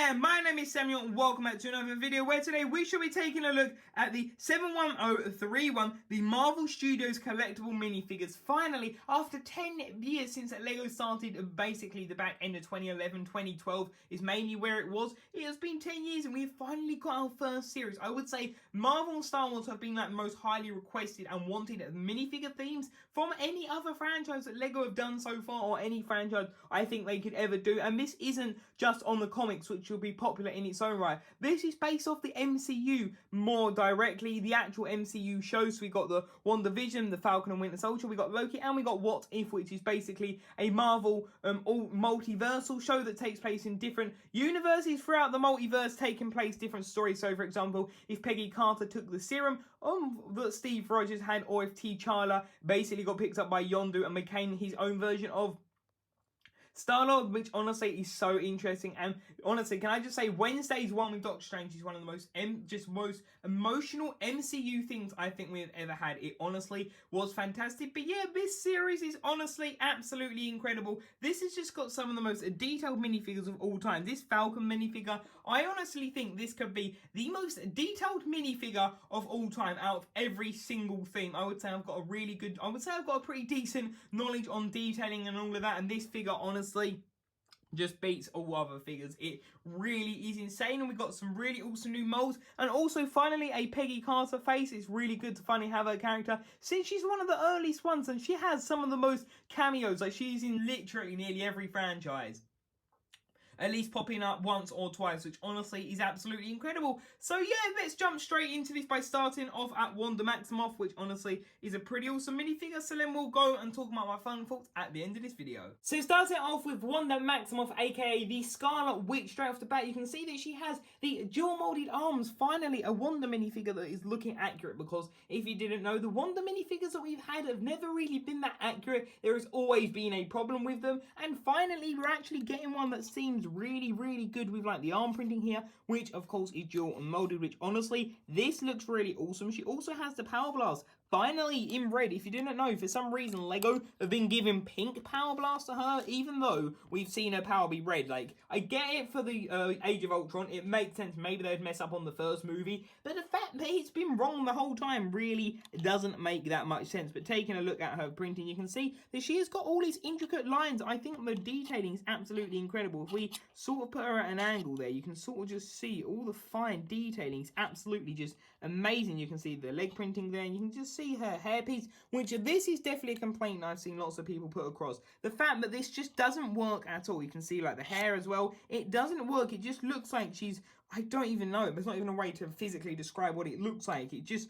there, my name is Samuel and welcome back to another video where today we shall be taking a look at the 71031, the Marvel Studios Collectible Minifigures. Finally, after 10 years since LEGO started, basically the back end of 2011, 2012 is mainly where it was. It has been 10 years and we've finally got our first series. I would say Marvel and Star Wars have been like the most highly requested and wanted minifigure themes from any other franchise that LEGO have done so far, or any franchise I think they could ever do. And this isn't just on the comics, which will be popular in its own right. This is based off the MCU more directly, the actual MCU shows. So we got the WandaVision, the Falcon and Winter Soldier, we got Loki, and we got What If, which is basically a Marvel all multiversal show that takes place in different universes throughout the multiverse, taking place different stories. So for example, if Peggy Carter took the serum that Steve Rogers had, or if T'Challa basically got picked up by Yondu and became his own version of Star-Lord, which honestly is so interesting. And honestly, can I just say, Wednesday's one with Doctor Strange is one of the most most emotional MCU things I think we've ever had. It honestly was fantastic. But yeah, this series is honestly absolutely incredible. This has just got some of the most detailed minifigures of all time. This Falcon minifigure, I honestly think this could be the most detailed minifigure of all time out of every single theme. I would say I've got a pretty decent knowledge on detailing and all of that. And this figure, honestly, just beats all other figures. It really is insane, and we've got some really awesome new molds, and also finally a Peggy Carter face. It's really good to finally have her character, since she's one of the earliest ones and she has some of the most cameos. Like, she's in literally nearly every franchise, at least popping up once or twice, which honestly is absolutely incredible. So yeah, let's jump straight into this by starting off at Wanda Maximoff, which honestly is a pretty awesome minifigure. So then we'll go and talk about my fun thoughts at the end of this video. So starting off with Wanda Maximoff, aka the Scarlet Witch. Straight off the bat, you can see that she has the dual molded arms. Finally, a Wanda minifigure that is looking accurate, because if you didn't know, the Wanda minifigures that we've had have never really been that accurate. There has always been a problem with them, and finally we're actually getting one that seems really good with like the arm printing here, which of course is dual molded, which honestly this looks really awesome. She also has the Power Blast finally in red. If you didn't know, for some reason LEGO have been giving pink Power Blast to her, even though we've seen her power be red. Like, I get it for the Age of Ultron, it makes sense, maybe they'd mess up on the first movie, but the fact that it's been wrong the whole time really doesn't make that much sense. But taking a look at her printing, you can see that she has got all these intricate lines. I think the detailing is absolutely incredible. If we sort of put her at an angle there, you can sort of just see all the fine detailing. It's absolutely just amazing. You can see the leg printing there, and you can just see her hairpiece, which this is definitely a complaint I've seen lots of people put across. The fact that this just doesn't work at all. You can see like the hair as well. It doesn't work. It just looks like she's, I don't even know. There's not even a way to physically describe what it looks like. It just,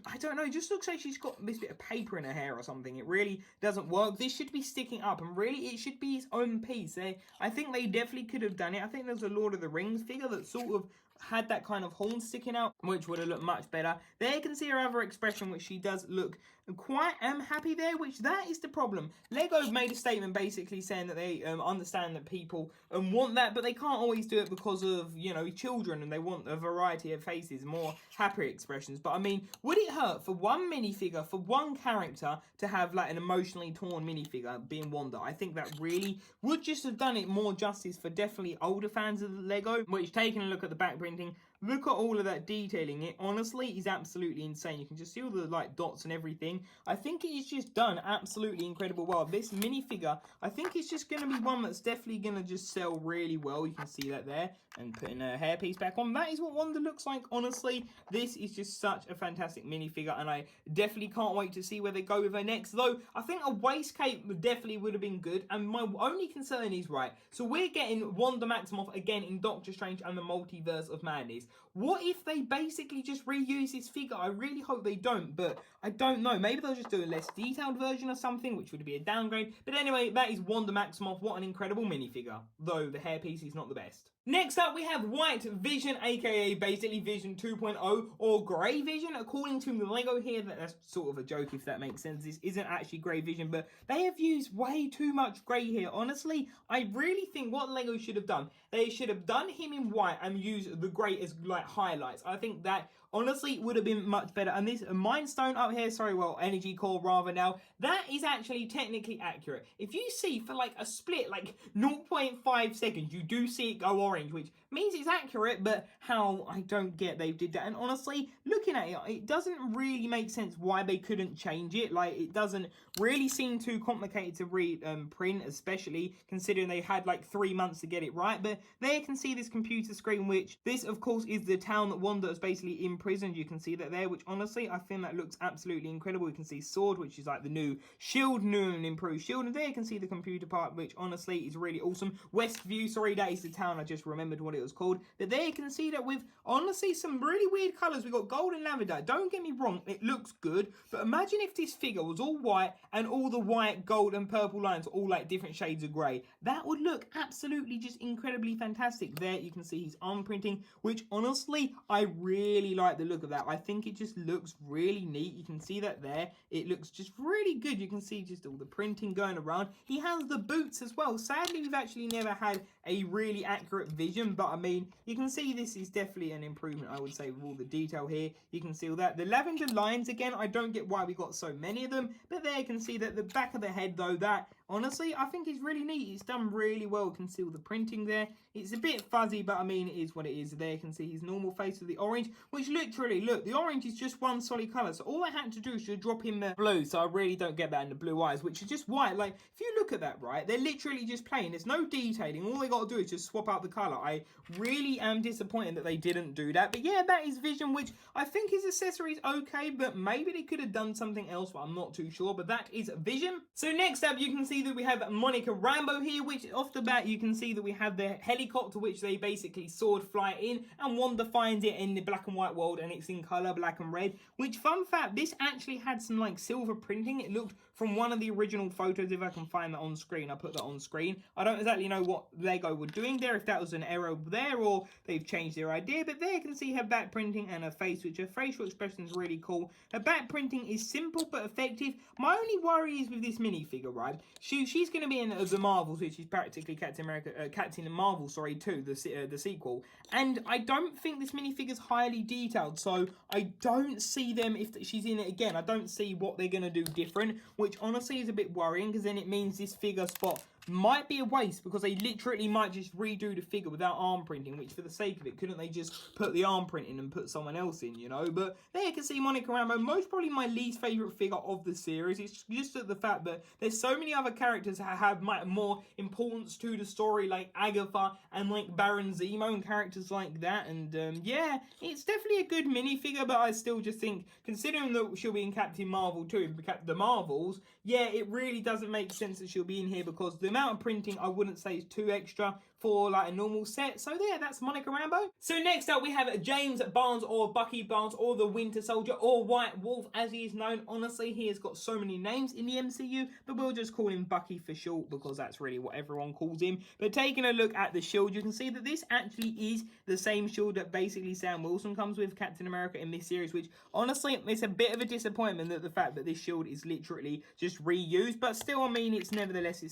I don't know. It just looks like she's got this bit of paper in her hair or something. It really doesn't work. This should be sticking up, and really it should be its own piece. I think they definitely could have done it. I think there's a Lord of the Rings figure that sort of had that kind of horn sticking out, which would have looked much better. There you can see her other expression, which she does look quite happy there, which that is the problem. LEGO made a statement basically saying that they understand that people want that, but they can't always do it because of, you know, children, and they want a variety of faces, more happy expressions. But I mean, would it hurt for one minifigure, for one character, to have like an emotionally torn minifigure being Wanda? I think that really would just have done it more justice for definitely older fans of LEGO. Which, taking a look at the back printing, look at all of that detailing. It honestly is absolutely insane. You can just see all the like dots and everything. I think it is just done absolutely incredible well. This minifigure, I think it's just going to be one that's definitely going to just sell really well. You can see that there, and putting her hairpiece back on. That is what Wanda looks like. Honestly, this is just such a fantastic minifigure, and I definitely can't wait to see where they go with her next. Though I think a waist cape definitely would have been good, and my only concern is, right, so we're getting Wanda Maximoff again in Doctor Strange and the Multiverse of Madness. What if they basically just reuse this figure? I really hope they don't, but I don't know. Maybe they'll just do a less detailed version or something, which would be a downgrade. But anyway, that is Wanda Maximoff. What an incredible minifigure, though the hairpiece is not the best. Next up, we have White Vision, aka basically Vision 2.0, or Grey Vision, according to LEGO here. That's sort of a joke, if that makes sense. This isn't actually Grey Vision, but they have used way too much grey here. Honestly, I really think what LEGO should have done, they should have done him in white and used the grey as like highlights. I think that honestly would have been much better. And this Mind Stone up here, sorry, well, Energy Core rather now, that is actually technically accurate. If you see for like a split, like 0.5 seconds, you do see it go orange, which means it's accurate, but how, I don't get they did that. And honestly, looking at it, it doesn't really make sense why they couldn't change it. Like, it doesn't really seem too complicated to print, especially considering they had like 3 months to get it right. But there you can see this computer screen, which this of course is the town that Wanda is basically imprisoned. You can see that there, which honestly I think that looks absolutely incredible. You can see Sword, which is like the new shield, new and improved shield, and there you can see the computer part, which honestly is really awesome. Westview, sorry, that is the town, I just remembered what it was called. But there you can see that with honestly some really weird colours. We got gold and lavender. Don't get me wrong, it looks good, but imagine if this figure was all white and all the white, gold and purple lines are all like different shades of grey. That would look absolutely just incredibly fantastic. There you can see his arm printing, which honestly I really like the look of that. I think it just looks really neat. You can see that there, it looks just really good. You can see just all the printing going around. He has the boots as well. Sadly, we've actually never had a really accurate vision, but I mean, you can see this is definitely an improvement, I would say, with all the detail here. You can see all that. The lavender lines, again, I don't get why we got so many of them, but there you can see that the back of the head, though, that honestly I think is really neat. It's done really well. You can see all the printing there. It's a bit fuzzy, but I mean, it is what it is. There you can see his normal face with the orange, which literally, look, the orange is just one solid colour, so all I had to do is just drop in the blue, so I really don't get that in the blue eyes, which is just white. Like, if you look at that, right, they're literally just plain. There's no detailing. All they got to do is just swap out the colour. I really am disappointed that they didn't do that, but yeah, that is Vision, which I think his accessories okay, but maybe they could have done something else, but I'm not too sure. But that is Vision. So next up, you can see that we have Monica Rambeau here, which off the bat you can see that we have the helicopter, which they basically sword fly in, and Wanda finds it in the black and white world, and it's in colour black and red, which, fun fact, this actually had some like silver printing. It looked from one of the original photos, if I can find that on screen, I put that on screen. I don't exactly know what Lego were doing there, if that was an error there or they've changed their idea, but there you can see her back printing and her face, which her facial expression is really cool. Her back printing is simple but effective. My only worry is with this minifigure, right? She's going to be in the Marvels, which is practically Captain Marvel, sorry, 2, the sequel. And I don't think this minifigure's highly detailed, so I don't see them, if she's in it again, I don't see what they're going to do different, which honestly is a bit worrying, because then it means this figure spot might be a waste, because they literally might just redo the figure without arm printing, which for the sake of it, couldn't they just put the arm print in and put someone else in, you know? But there you can see Monica Rambeau, most probably my least favourite figure of the series. It's just the fact that there's so many other characters that have more importance to the story, like Agatha and like Baron Zemo and characters like that. And yeah, it's definitely a good minifigure, but I still just think, considering that she'll be in Captain Marvel too, the Marvels, yeah, it really doesn't make sense that she'll be in here, because the amount of printing I wouldn't say is too extra for like a normal set. So yeah, that's Monica Rambeau. So next up we have James Barnes, or Bucky Barnes, or the Winter Soldier, or White Wolf as he is known. Honestly, he has got so many names in the MCU, but we'll just call him Bucky for short, because that's really what everyone calls him. But taking a look at the shield, you can see that this actually is the same shield that basically Sam Wilson comes with Captain America in this series, which honestly, it's a bit of a disappointment that the fact that this shield is literally just reused, but still, I mean, it's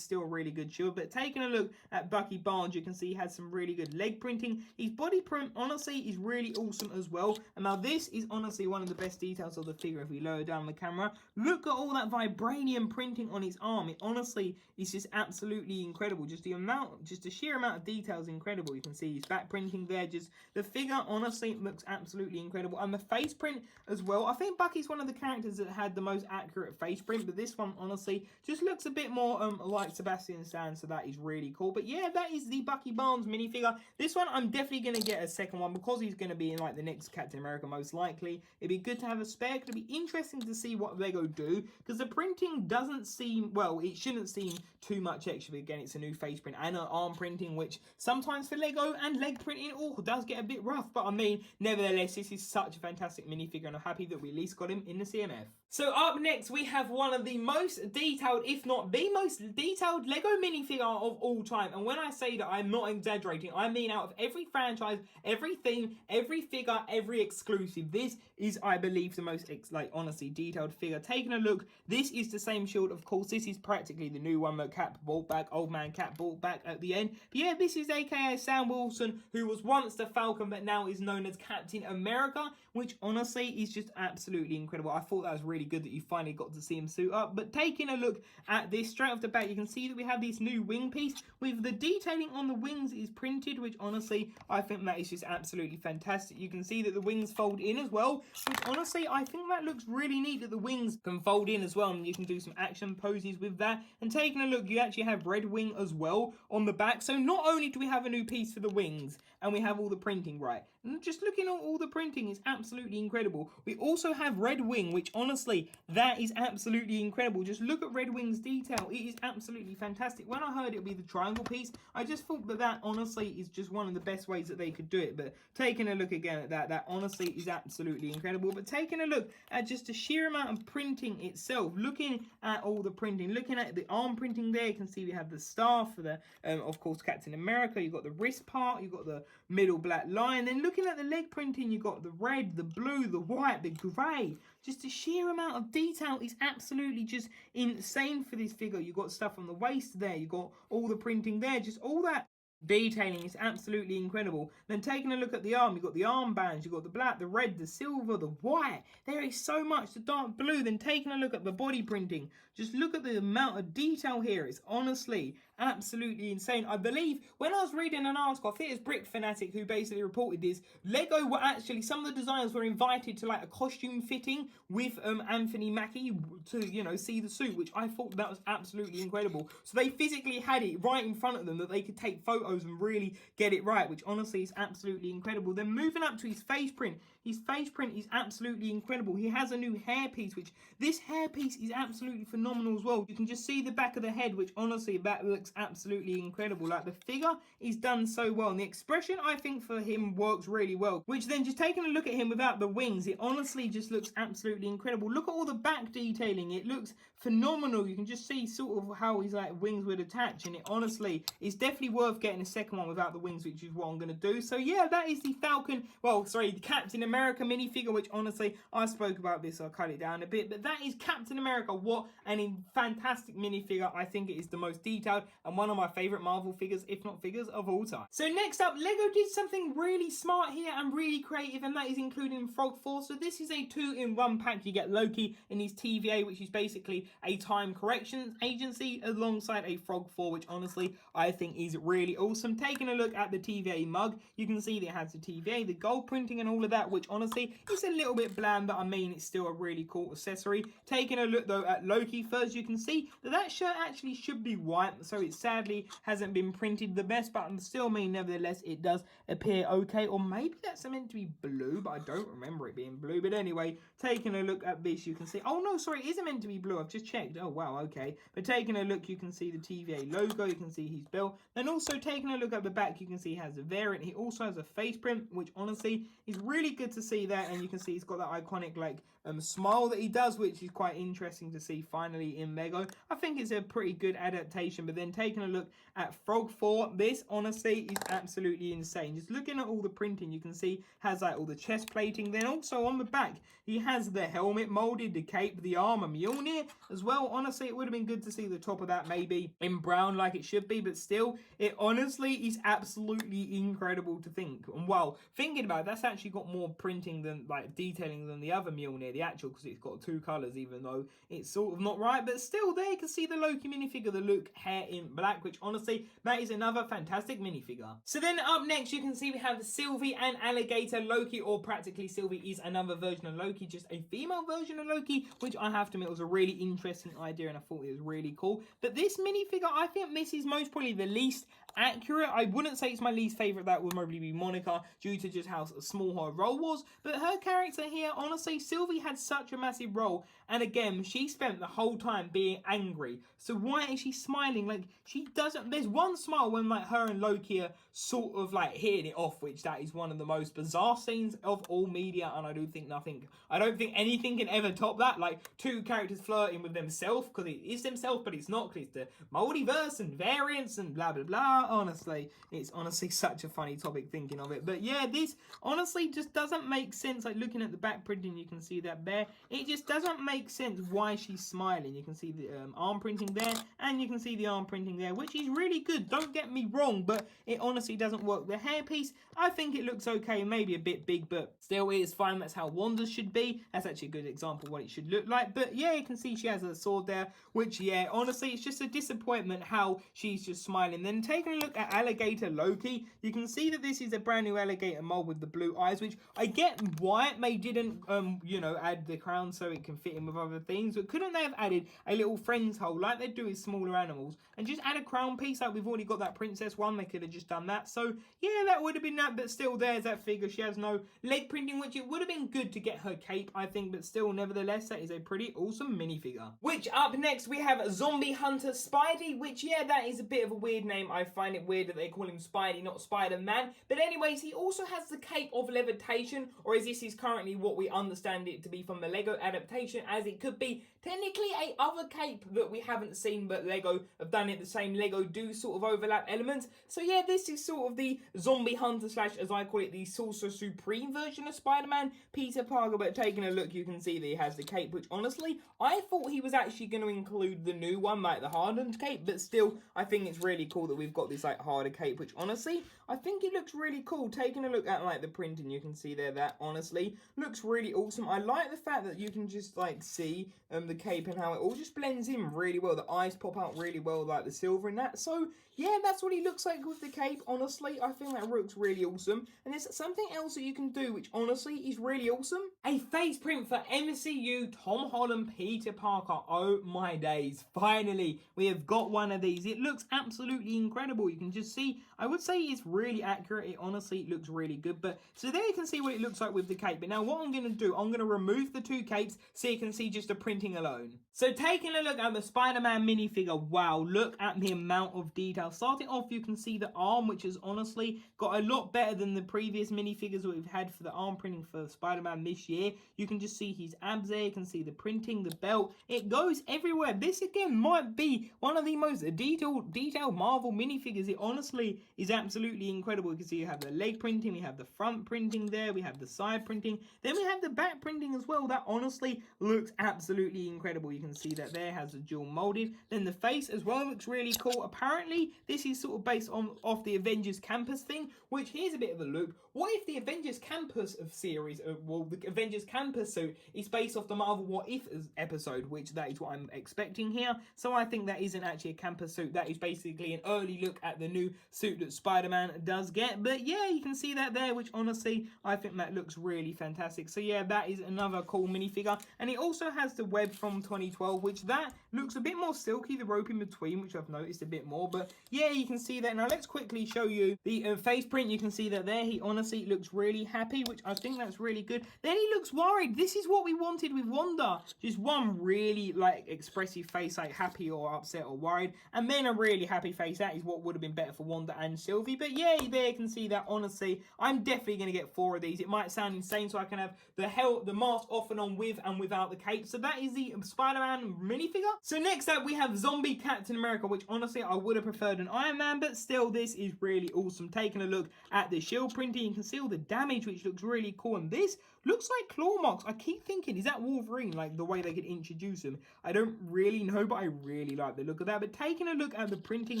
still a really good shield. But taking a look at Bucky Barnes, you can see he has some really good leg printing. His body print, honestly, is really awesome as well. And now this is honestly one of the best details of the figure. If we lower down the camera, look at all that vibranium printing on his arm. It honestly is just absolutely incredible. Just the sheer amount of detail is incredible. You can see his back printing there. Just the figure honestly looks absolutely incredible. And the face print as well. I think Bucky's one of the characters that had the most accurate face print, but this one honestly just looks a bit more like Sebastian Stan, so that is really cool. But yeah, that is the Bucky Barnes minifigure. This one I'm definitely going to get a second one, because he's going to be in like the next Captain America most likely. It'd be good to have a spare. It'd be interesting to see what Lego do, because the printing doesn't seem, well, it shouldn't seem too much extra. Again, it's a new face print and an arm printing, which sometimes for Lego and leg printing does get a bit rough, but I mean, nevertheless, this is such a fantastic minifigure, and I'm happy that we at least got him in the CMF. So up next, we have one of the most detailed, if not the most detailed Lego minifigure of all time. And when I say that, I'm not exaggerating. I mean, out of every franchise, every theme, every figure, every exclusive, this is, I believe, the most, honestly, detailed figure. Taking a look, this is the same shield. Of course, this is practically the new one that Cap brought back, old man Cap brought back at the end. But yeah, this is aka Sam Wilson, who was once the Falcon, but now is known as Captain America, which honestly is just absolutely incredible. I thought that was really good that you finally got to see him suit up. But taking a look at this straight off the bat, you can see that we have this new wing piece with the detailing on the wings is printed, which honestly I think that is just absolutely fantastic. You can see that the wings fold in as well, which honestly I think that looks really neat, that the wings can fold in as well, and you can do some action poses with that. And taking a look, you actually have red wing as well on the back. So not only do we have a new piece for the wings and we have all the printing right, and just looking at all the printing is absolutely incredible. We also have red wing, which honestly, that is absolutely incredible. Just look at red wing's detail. It is absolutely fantastic. When I heard it would be the triangle piece, I just thought that that honestly is just one of the best ways that they could do it. But taking a look again at that, that honestly is absolutely incredible. But taking a look at just the sheer amount of printing itself, looking at all the printing, looking at the arm printing there, you can see we have the star for the, of course, Captain America. You've got the wrist part, you've got the middle black line. Then looking at the leg printing, you've got the red, the blue, the white, the grey. Just the sheer amount of detail is absolutely just insane for this figure. You've got stuff on the waist there, you've got all the printing there, just all that detailing is absolutely incredible. Then taking a look at the arm, you've got the armbands, you've got the black, the red, the silver, the white. There is so much, the dark blue. Then taking a look at the body printing, just look at the amount of detail here. It's honestly absolutely insane. I believe when I was reading an article, I think it's Brick Fanatic who basically reported this, Lego were actually, some of the designers were invited to like a costume fitting with Anthony Mackie to, you know, see the suit, which I thought that was absolutely incredible. So they physically had it right in front of them that they could take photos and really get it right, which honestly is absolutely incredible. Then moving up to his face print. His face print is absolutely incredible. He has a new hairpiece, which this hairpiece is absolutely phenomenal as well. You can just see the back of the head, which honestly, that looks absolutely incredible. Like, the figure is done so well, and the expression, I think, for him works really well. Which then, just taking a look at him without the wings, it honestly just looks absolutely incredible. Look at all the back detailing. It looks phenomenal. You can just see sort of how his like wings would attach, and it honestly is definitely worth getting a second one without the wings, which is what I'm going to do. So yeah, that is the Falcon, well, sorry, the Captain America minifigure, which honestly, I spoke about this, so I'll cut it down a bit, but that is Captain America. What an fantastic minifigure. I think it is the most detailed and one of my favorite Marvel figures, if not figures, of all time. So next up, Lego did something really smart here and really creative, and that is including Frog 4. So this is a 2-in-1 pack. You get Loki in his TVA, which is basically a time corrections agency, alongside a Frog 4, which honestly I think is really awesome. Taking a look at the TVA mug, you can see that it has the TVA, the gold printing and all of that, which honestly is a little bit bland, but I mean it's still a really cool accessory. Taking a look though at Loki first, you can see that that shirt actually should be white, so it sadly hasn't been printed the best, but still mean nevertheless it does appear okay. Or maybe that's meant to be blue, but I don't remember it being blue. But anyway, taking a look at this, you can see, oh no, sorry, it isn't meant to be blue. I've just checked. Oh wow, okay. But taking a look, you can see the TVA logo, you can see his belt. Then also taking a look at the back, you can see he has a variant. He also has a face print, which honestly is really good to see that. And you can see he's got that iconic like smile that he does, which is quite interesting to see finally in Lego. I think it's a pretty good adaptation. But then taking a look at Frog 4, this honestly is absolutely insane. Just looking at all the printing, you can see has like all the chest plating. Then also on the back, he has the helmet molded, the cape, the armor, Mjolnir as well. Honestly, it would have been good to see the top of that maybe in brown like it should be, but still, it honestly is absolutely incredible to think. And well, thinking about it, that's actually got more printing than like detailing than the other Mjolnir, the actual, because it's got 2 colors, even though it's sort of not right, but still there you can see the Loki minifigure, the Luke hair in black, which honestly, that is another fantastic minifigure. So then up next, you can see we have Sylvie and Alligator Loki, or practically Sylvie is another version of Loki, just a female version of Loki, which I have to admit was a really interesting idea and I thought it was really cool. But this minifigure, I think this is most probably the least accurate. I wouldn't say it's my least favourite. That would probably be Monica, due to just how small her role was. But her character here, honestly, Sylvie had such a massive role. And again, she spent the whole time being angry. So why is she smiling? Like, she doesn't... There's one smile when, like, her and Loki are sort of, like, hitting it off, which that is one of the most bizarre scenes of all media. And I don't think anything can ever top that. Like, two characters flirting with themselves, because it is themselves, but it's not, because it's the multiverse and variants and blah, blah, blah. Honestly, it's honestly such a funny topic thinking of it. But yeah, this honestly just doesn't make sense. Like, looking at the back printing, you can see that there. It just doesn't make sense why she's smiling. You can see the arm printing there, and you can see the arm printing there, which is really good. Don't get me wrong, but it honestly doesn't work. The hairpiece, I think it looks okay, maybe a bit big, but still it is fine. That's how Wanda's should be. That's actually a good example of what it should look like. But yeah, you can see she has a sword there, which, yeah, honestly, it's just a disappointment how she's just smiling. Then taking a look at Alligator Loki, you can see that this is a brand new alligator mold with the blue eyes, which I get why they didn't, you know, add the crown so it can fit in with other things. But couldn't they have added a little friend's hole like they do with smaller animals and just add a crown piece? Like, we've already got that princess one, they could have just done that. So yeah, that would have been that. But still, there's that figure. She has no leg printing, which it would have been good to get her cape, I think. But still, nevertheless, that is a pretty awesome minifigure. Which up next we have Zombie Hunter Spidey, which, yeah, that is a bit of a weird name. I find it weird that they call him Spidey, not Spider-Man. But anyways, he also has the cape of levitation, or as this is currently what we understand it to be from the Lego adaptation, as it could be technically a other cape that we haven't seen, but Lego have done it the same. Lego do sort of overlap elements. So yeah, this is sort of the Zombie Hunter slash, as I call it, the Sorcerer Supreme version of Spider-Man, Peter Parker. But taking a look, you can see that he has the cape, which honestly, I thought he was actually going to include the new one, like the hardened cape. But still, I think it's really cool that we've got this like harder cape, which honestly, I think it looks really cool. Taking a look at like the printing, you can see there that honestly looks really awesome. I like the fact that you can just like see the cape and how it all just blends in really well. The eyes pop out really well, like the silver in that. So yeah, that's what he looks like with the cape. Honestly, I think that looks really awesome. And there's something else that you can do, which honestly is really awesome. A face print for MCU Tom Holland Peter Parker. Oh my days. Finally, we have got one of these. It looks absolutely incredible. You can just see, I would say it's really accurate. It honestly looks really good. But so there you can see what it looks like with the cape. But now what I'm going to do, I'm going to remove the two capes so you can see just the printing alone. So taking a look at the Spider-Man minifigure, wow, look at the amount of detail. Starting off, you can see the arm, which has honestly got a lot better than the previous minifigures that we've had for the arm printing for Spider-Man this year. You can just see his abs there. You can see the printing, the belt. It goes everywhere. This, again, might be one of the most detailed Marvel minifigures. It honestly is absolutely incredible. You can see you have the leg printing, we have the front printing there, we have the side printing, then we have the back printing as well. That honestly looks absolutely incredible. You can see that there has the dual molded. Then the face as well looks really cool. Apparently, this is sort of based off the Avengers Campus thing, which here's a bit of a look. What if the Avengers Campus of series, well, the Avengers Campus suit is based off the Marvel What If episode, which that is what I'm expecting here. So I think that isn't actually a campus suit. That is basically an early look at the new suit that Spider-Man does get. But yeah, you can see that there, which honestly, I think that looks really fantastic. So yeah, that is another cool minifigure. And it also has the web from 2012, which that looks a bit more silky, the rope in between, which I've noticed a bit more. But yeah, you can see that. Now let's quickly show you the face print. You can see that there. He honestly looks really happy, which I think that's really good. Then he looks worried. This is what we wanted with Wanda. Just one really like expressive face, like happy or upset or worried, and then a really happy face. That is what would have been better for Wanda and Sylvie. But yeah, there you can see that. Honestly, I'm definitely going to get 4 of these. It might sound insane, so I can have the mask off and on with and without the cape. So that is the Spider-Man minifigure. So next up we have Zombie Captain America, which honestly I would have preferred an Iron Man, but still this is really awesome. Taking a look at the shield printing, you can see all the damage, which looks really cool. And this looks like claw marks. I keep thinking, is that Wolverine? Like the way they could introduce him. I don't really know, but I really like the look of that. But taking a look at the printing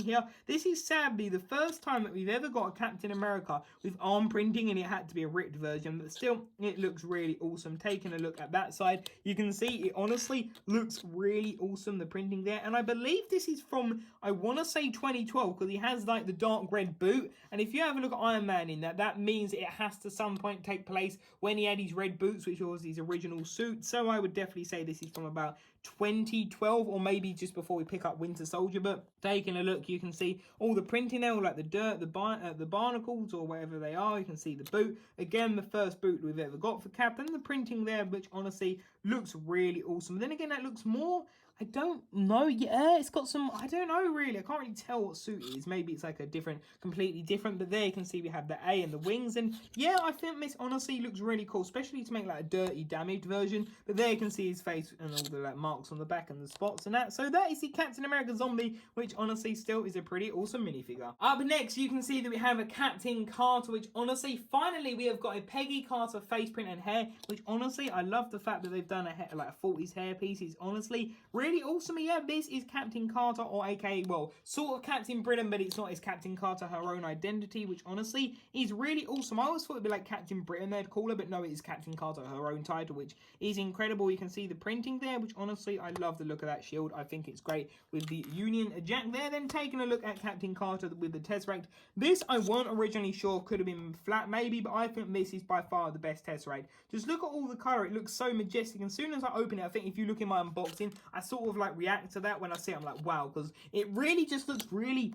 here, this is sadly the first time that we've ever got a Captain America with arm printing, and it had to be a ripped version, but still it looks really awesome. Taking a look at that side, you can see it honestly looks really awesome, the printing there. And I believe this is from, I want to say 2012, because he has like the dark red boot. And if you have a look at Iron Man in that, that means it has to some point take place when he had his red boots, which was his original suit. So I would definitely say this is from about 2012, or maybe just before we pick up Winter Soldier. But taking a look, you can see all the printing there, all like the dirt, the barnacles or whatever they are. You can see the boot, again the first boot we've ever got for Cap, and the printing there, which honestly looks really awesome. Then again, that looks more, I don't know, yeah, it's got some, I don't know really, I can't really tell what suit it is. Maybe it's like a different, completely different, but there you can see we have the A and the wings, and yeah, I think this honestly looks really cool, especially to make like a dirty, damaged version. But there you can see his face and all the like marks on the back and the spots and that. So that is the Captain America zombie, which honestly still is a pretty awesome minifigure. Up next, you can see that we have a Captain Carter, which honestly, finally, we have got a Peggy Carter face print and hair, which honestly, I love the fact that they've done a hair, like a 40s hair piece. It's honestly really awesome. Yeah, this is Captain Carter, or aka, well, sort of Captain Britain, but it's not. It's Captain Carter, her own identity, which honestly is really awesome. I always thought it'd be like Captain Britain they'd call her, but no, it is Captain Carter, her own title, which is incredible. You can see the printing there, which honestly, I love the look of that shield. I think it's great with the Union Jack there. Then taking a look at Captain Carter with the Tesseract. This I weren't originally sure, could have been flat maybe, but I think this is by far the best Tesseract. Just look at all the colour, it looks so majestic. And as soon as I open it, I think if you look in my unboxing, I sort of like react to that when I see it. I'm like, wow, because it really just looks really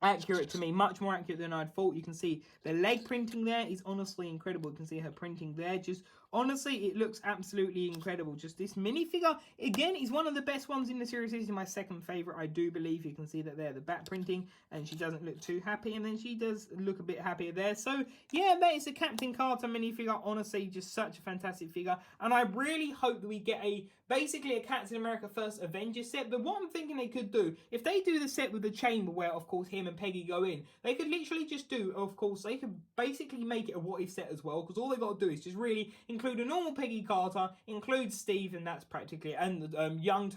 accurate to me, much more accurate than I'd thought. You can see the leg printing there is honestly incredible. You can see her printing there, just honestly, it looks absolutely incredible. Just this minifigure, again, is one of the best ones in the series. This is my second favourite, I do believe. You can see that there, the back printing, and she doesn't look too happy, and then she does look a bit happier there. So, yeah, that is a Captain Carter minifigure. Honestly, just such a fantastic figure, and I really hope that we get basically a Captain America First Avengers set. But what I'm thinking they could do, if they do the set with the chamber where, of course, him and Peggy go in, they could literally just do, of course, they could basically make it a what if set as well, because all they've got to do is just really include a normal Peggy Carter, include Steve, and that's practically it, and young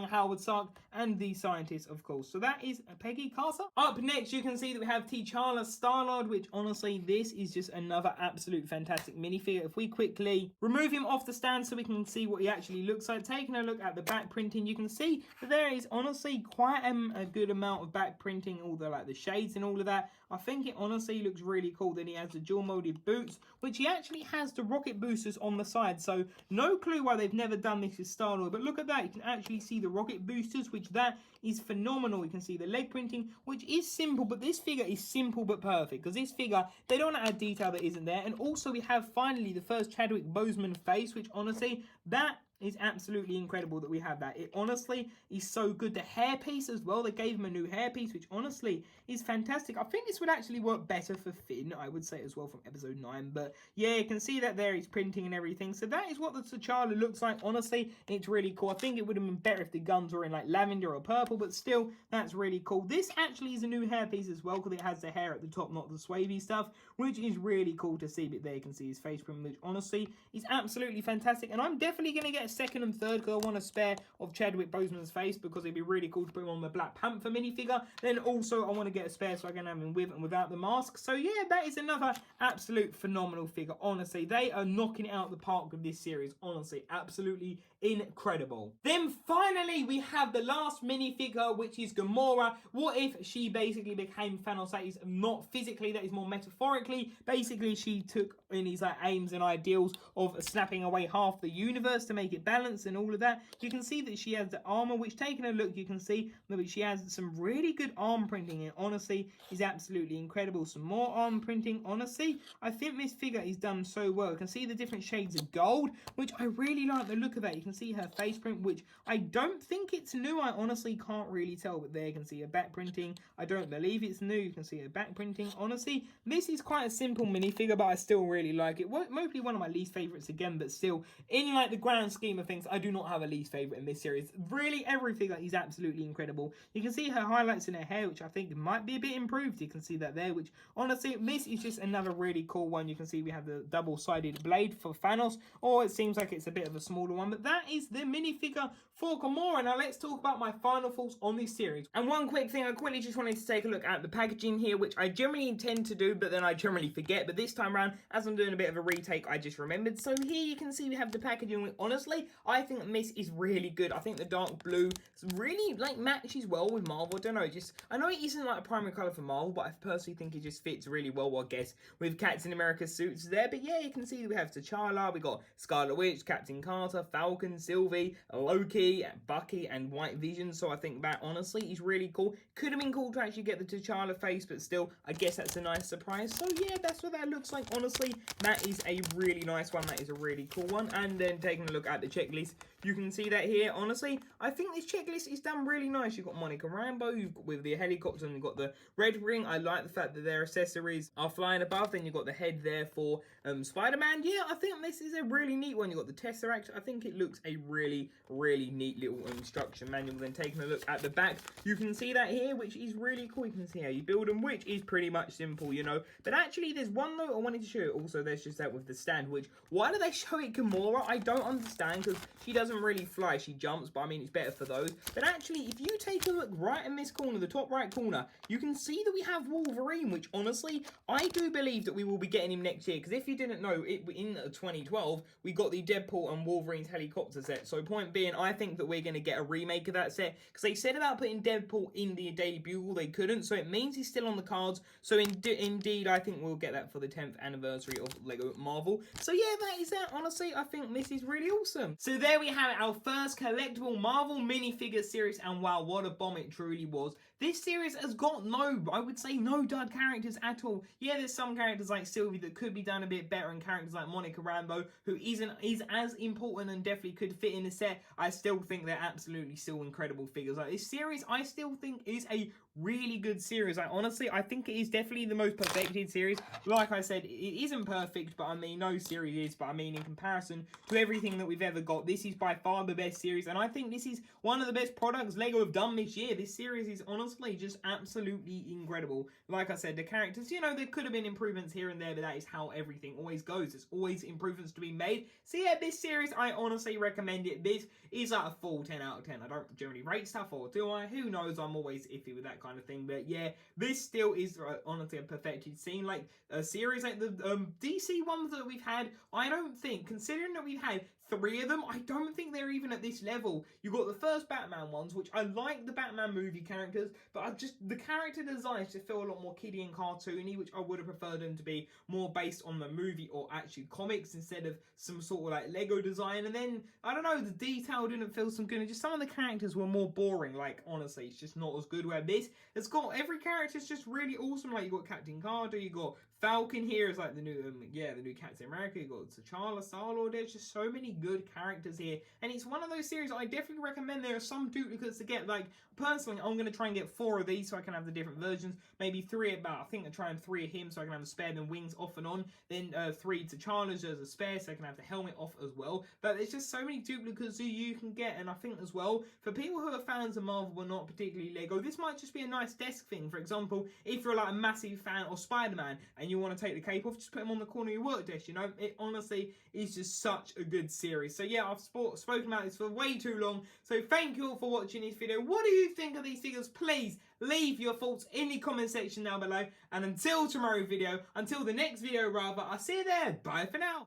Howard Stark, and the scientist, of course. So that is Peggy Carter. Up next, you can see that we have TChalla Star-Lord, which honestly, this is just another absolute fantastic minifigure. If we quickly remove him off the stand so we can see what he actually looks like, taking a look at the back printing, you can see that there is honestly quite a good amount of back printing, all the like the shades and all of that. I think it honestly looks really cool. Then he has the dual molded boots, which he actually has the rocket boosters on the side. So no clue why they've never done this with Star-Lord, but look at that. You can actually see the rocket boosters, which that is phenomenal. You can see the leg printing, which is simple, but this figure is simple but perfect, because this figure, they don't want to add detail that isn't there. And also we have finally the first Chadwick Boseman face, which honestly, that is absolutely incredible that we have that. It honestly is so good. The hairpiece as well, they gave him a new hairpiece, which honestly is fantastic. I think this would actually work better for Finn, I would say, as well, from episode 9. But yeah, you can see that there he's printing and everything. So that is what the T'Challa looks like. Honestly, it's really cool. I think it would have been better if the guns were in like lavender or purple, but still, that's really cool. This actually is a new hairpiece as well, because it has the hair at the top, not the swavy stuff, which is really cool to see. But there you can see his face print, which honestly is absolutely fantastic. And I'm definitely going to get a second and third, because I want a spare of Chadwick Boseman's face, because it'd be really cool to put him on the Black Panther minifigure. Then also I want to get a spare so I can have him with and without the mask. So yeah, that is another absolute phenomenal figure. Honestly, they are knocking it out of the park with this series. Honestly, absolutely incredible. Then finally we have the last minifigure, which is Gamora. What if she basically became Thanos? That is not physically, that is more metaphorically. Basically, she took in his like aims and ideals of snapping away half the universe to make it balanced and all of that. You can see that she has the armor, which taking a look, you can see that she has some really good arm printing, and honestly is absolutely incredible. Some more arm printing. Honestly, I think this figure is done so well. You can see the different shades of gold, which I really like the look of that. You can see her face print, which I don't think it's new. I honestly can't really tell, but there you can see her back printing. I don't believe it's new. You can see her back printing. Honestly, this is quite a simple minifigure, but I still really like it. Mostly one of my least favorites again, but still, in like the grand scheme of things, I do not have a least favorite in this series. Really, every figure is absolutely incredible. You can see her highlights in her hair, which I think might be a bit improved. You can see that there, which honestly, this is just another really cool one. You can see we have the double-sided blade for Thanos, or it seems like it's a bit of a smaller one, but that is the minifigure for Gamora. Now let's talk about my final thoughts on this series. And one quick thing, I quickly just wanted to take a look at the packaging here, which I generally intend to do, but then I generally forget. But this time around, as I'm doing a bit of a retake, I just remembered. So here you can see we have the packaging. Honestly, I think this is really good. I think the dark blue really like matches well with Marvel. I don't know, I know it isn't like a primary color for Marvel, but I personally think it just fits really well, I guess, with Captain America's suits there. But yeah, you can see we have T'Challa, we got Scarlet Witch, Captain Carter, Falcon, Falcon, Sylvie, Loki, Bucky, and White Vision. So I think that honestly is really cool. Could have been cool to actually get the TChalla face, but still, I guess that's a nice surprise. So yeah, that's what that looks like. Honestly, that is a really nice one. That is a really cool one. And then taking a look at the checklist, you can see that here. Honestly, I think this checklist is done really nice. You've got Monica Rambeau, you've got with the helicopter, and you've got the red ring. I like the fact that their accessories are flying above. Then you've got the head there for Spider-Man. Yeah, I think this is a really neat one. You've got the Tesseract. I think it looks a really, really neat little instruction manual. Then taking a look at the back, you can see that here, which is really cool. You can see how you build them, which is pretty much simple, you know. But actually, there's one note I wanted to show. Also, there's just that with the stand, which, why do they show it Gamora? I don't understand, because she doesn't really fly. She jumps, but I mean, it's better for those. But actually, if you take a look right in this corner, the top right corner, you can see that we have Wolverine, which honestly, I do believe that we will be getting him next year. Because if you didn't know, in 2012, we got the Deadpool and Wolverine's helicopter set. So point being, I think that we're going to get a remake of that set. Because they said about putting Deadpool in the Daily Bugle, they couldn't. So it means he's still on the cards. So indeed, I think we'll get that for the 10th anniversary of Lego Marvel. So yeah, that is that. Honestly, I think this is really awesome. So there we have it, our first collectible Marvel minifigure series. And wow, what a bomb it truly was. This series has got I would say no dud characters at all. Yeah, there's some characters like Sylvie that could be done a bit better, and characters like Monica Rambeau, who is as important and definitely could fit in the set. I still think they're absolutely still incredible figures. Like, this series, I still think is a really good series. Like, honestly, I think it is definitely the most perfected series. Like I said, it isn't perfect, but I mean, no series is, but I mean, in comparison to everything that we've ever got, this is by far the best series, and I think this is one of the best products Lego have done this year. This series is honestly just absolutely incredible. Like I said, the characters, you know, there could have been improvements here and there, but that is how everything always goes. There's always improvements to be made. So yeah, this series, I honestly recommend it. This is like a full 10 out of 10. I don't generally rate stuff, or do I? Who knows? I'm always iffy with that kind of thing. But yeah, this still is honestly a perfected scene. Like a series like the DC ones that we've had, I don't think, considering that we've had 3 of them, I don't think they're even at this level. You got the first Batman ones, which I like the Batman movie characters, but the character designs just feel a lot more kiddie and cartoony, which I would have preferred them to be more based on the movie or actually comics instead of some sort of like Lego design. And then, I don't know, the detail didn't feel so good, and just some of the characters were more boring. Like, honestly, it's just not as good. Where this, it's got, every character's just really awesome. Like, you got Captain Carter, you got Falcon here is like the new, the new Captain America. You got TChalla, Star-Lord. There's just so many good characters here, and it's one of those series I definitely recommend. There are some duplicates to get. Like, personally, I'm going to try and get 4 of these so I can have the different versions. Maybe 3 about, I think I try and 3 of him so I can have the spare and wings off and on. Then 3 TChallas as a spare so I can have the helmet off as well. But there's just so many duplicates that you can get, and I think as well, for people who are fans of Marvel but not particularly Lego, this might just be a nice desk thing. For example, if you're like a massive fan of Spider-Man and you want to take the cape off, just put him on the corner of your work desk, you know. It honestly is just such a good series. So yeah, I've spoken about this for way too long. So thank you all for watching this video. What do you think of these figures? Please leave your thoughts in the comment section down below. And until tomorrow's video, until the next video rather, I'll see you there. Bye for now.